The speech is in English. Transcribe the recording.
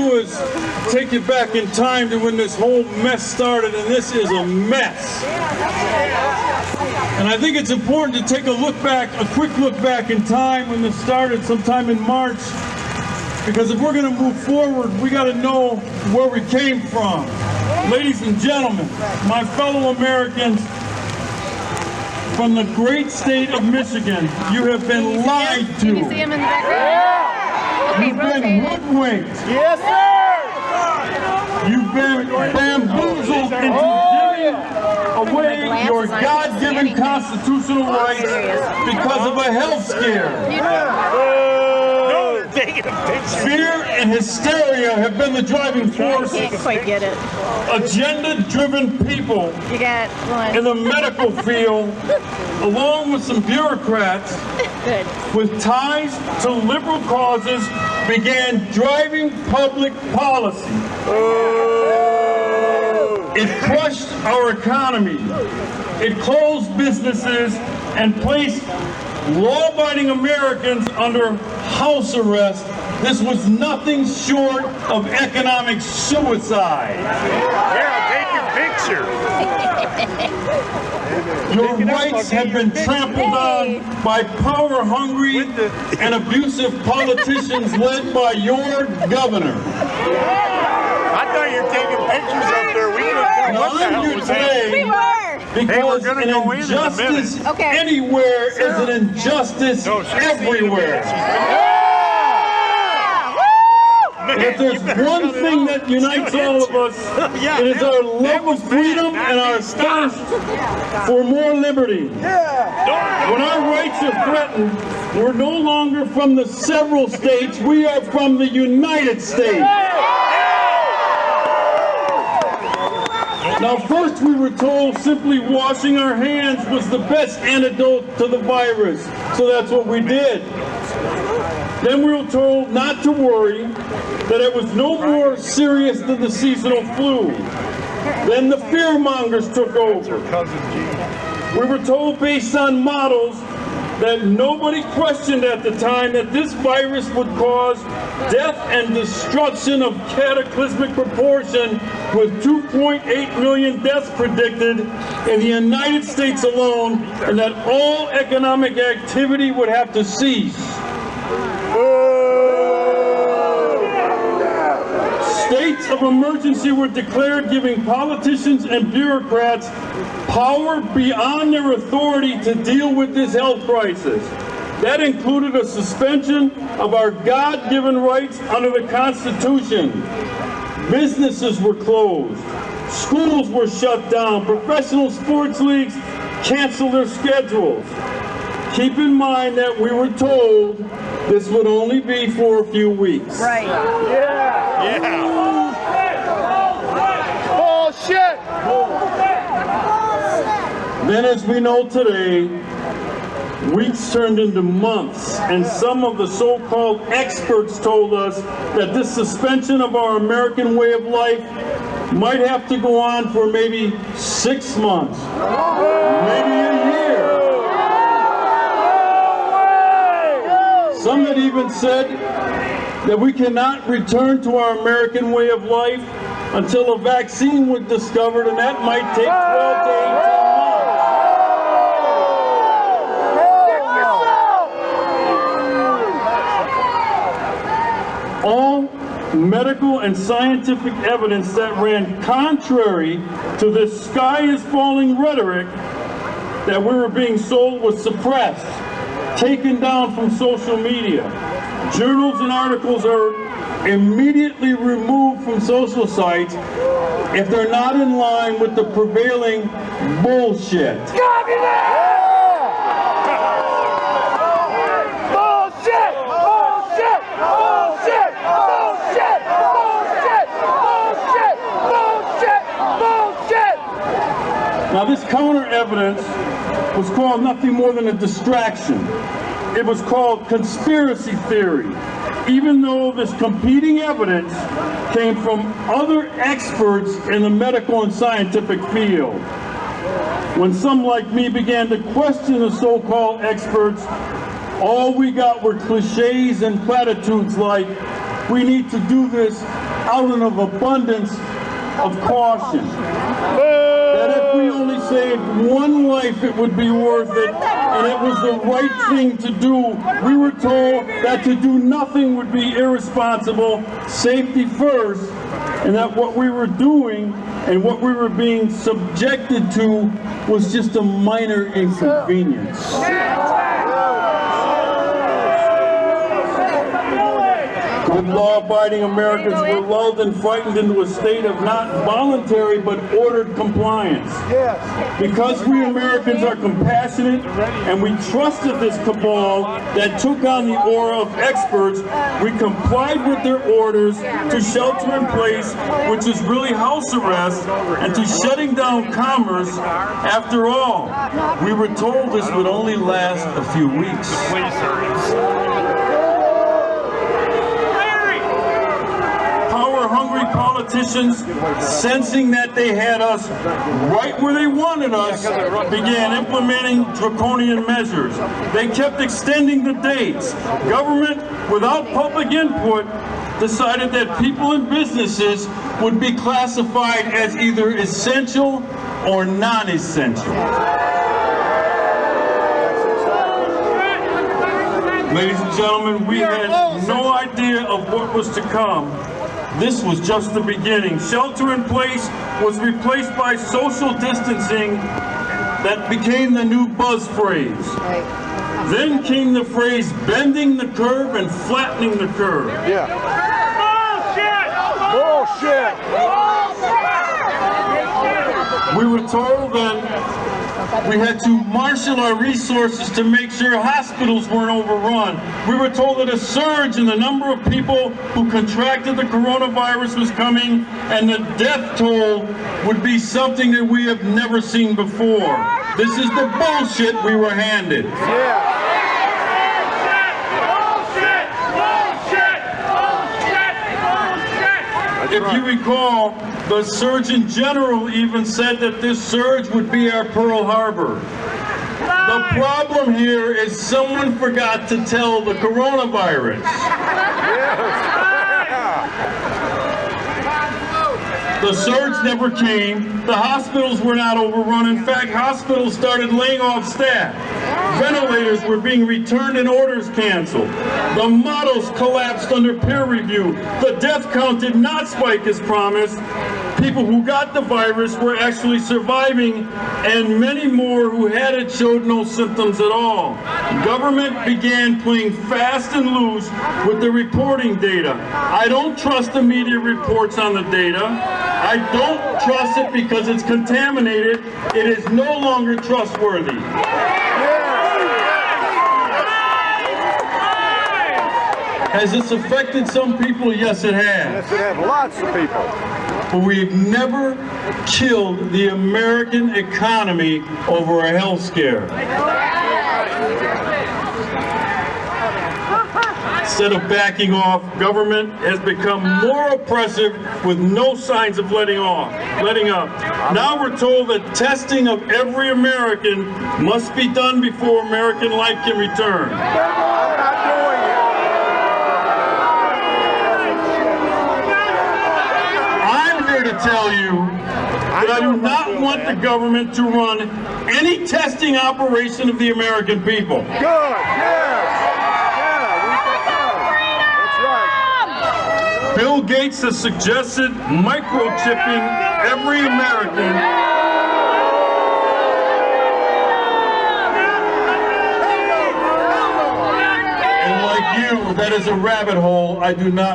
do is take you back in time to when this whole mess started, and this is a mess. And I think it's important to take a quick look back in time when this started sometime in March, because if we're going to move forward, we got to know where we came from. Ladies and gentlemen, my fellow Americans, from the great state of Michigan, you have been lied to. Can you see him in the background? Okay, You've been hoodwinked. Yes, sir! You've been bamboozled into giving away your God-given constitutional rights because of a health scare. Fear and hysteria have been the driving force. I can't quite get it. Agenda-driven people You got one. in the medical field, along with some bureaucrats Good. with ties to liberal causes, began driving public policy. It crushed our economy. It closed businesses and placed law-abiding Americans under house arrest. This was nothing short of economic suicide. Yeah, take your picture. Your rights have been trampled on by power-hungry and abusive politicians led by your governor. I thought you were taking pictures up there. We didn't know what the hell was happening. We were. Because gonna an go in a injustice minute. Okay. anywhere is an injustice everywhere. If there's one thing that unites all of us, it is our love of freedom and our thirst for more liberty. When our rights are threatened, we're no longer from the several states, we are from the United States. Now, first we were told simply washing our hands was the best antidote to the virus, so that's what we did. Then we were told not to worry, that it was no more serious than the seasonal flu. Then the fearmongers took over. We were told based on models that nobody questioned at the time that this virus would cause death and destruction of cataclysmic proportion, with 2.8 million deaths predicted in the United States alone, and that all economic activity would have to cease. States of emergency were declared, giving politicians and bureaucrats power beyond their authority to deal with this health crisis. That included a suspension of our God-given rights under the Constitution. Businesses were closed. Schools were shut down. Professional sports leagues canceled their schedules. Keep in mind that we were told this would only be for a few weeks. Right. Yeah. Bullshit! Then, as we know today, weeks turned into months, and some of the so-called experts told us that this suspension of our American way of life might have to go on for maybe 6 months, maybe a year. Some had even said that we cannot return to our American way of life until a vaccine was discovered, and that might take 12 to 18 months. All medical and scientific evidence that ran contrary to this sky is falling rhetoric that we were being sold was suppressed, taken down from social media. Journals and articles are immediately removed from social sites if they're not in line with the prevailing bullshit. Now, this counter evidence was called nothing more than a distraction. It was called conspiracy theory, even though this competing evidence came from other experts in the medical and scientific field. When some like me began to question the so-called experts, all we got were cliches and platitudes like, we need to do this out of abundance of caution. That if we only saved one life, it would be worth it, and it was the right thing to do. We were told that to do nothing would be irresponsible, safety first, and that what we were doing and what we were being subjected to was just a minor inconvenience. Good law-abiding Americans were lulled and frightened into a state of not voluntary but ordered compliance. Because we Americans are compassionate and we trusted this cabal that took on the aura of experts, we complied with their orders to shelter in place, which is really house arrest, and to shutting down commerce. After all, we were told this would only last a few weeks. Hungry politicians, sensing that they had us right where they wanted us, began implementing draconian measures. They kept extending the dates. Government, without public input, decided that people and businesses would be classified as either essential or non-essential. Ladies and gentlemen, we had no idea of what was to come. This was just the beginning. Shelter in place was replaced by social distancing that became the new buzz phrase. Then came the phrase bending the curve and flattening the curve. Bullshit! We were told that we had to marshal our resources to make sure hospitals weren't overrun. We were told that a surge in the number of people who contracted the coronavirus was coming, and the death toll would be something that we have never seen before. This is the bullshit we were handed. If you recall, the Surgeon General even said that this surge would be our Pearl Harbor. The problem here is someone forgot to tell the coronavirus. The surge never came. The hospitals were not overrun. In fact, hospitals started laying off staff. Ventilators were being returned and orders canceled. The models collapsed under peer review. The death count did not spike as promised. People who got the virus were actually surviving, and many more who had it showed no symptoms at all. Government began playing fast and loose with the reporting data. I don't trust the media reports on the data. I don't trust it because it's contaminated. It is no longer trustworthy. Has this affected some people? Yes, it has. Yes, it has. Lots of people. But we've never killed the American economy over a health scare. Instead of backing off, government has become more oppressive with no signs of letting up. Now we're told that testing of every American must be done before American life can return. To tell you that I do not want the government to run any testing operation of the American people. Good, yes. That's right. Bill Gates has suggested microchipping every American. And like you, that is a rabbit hole I do not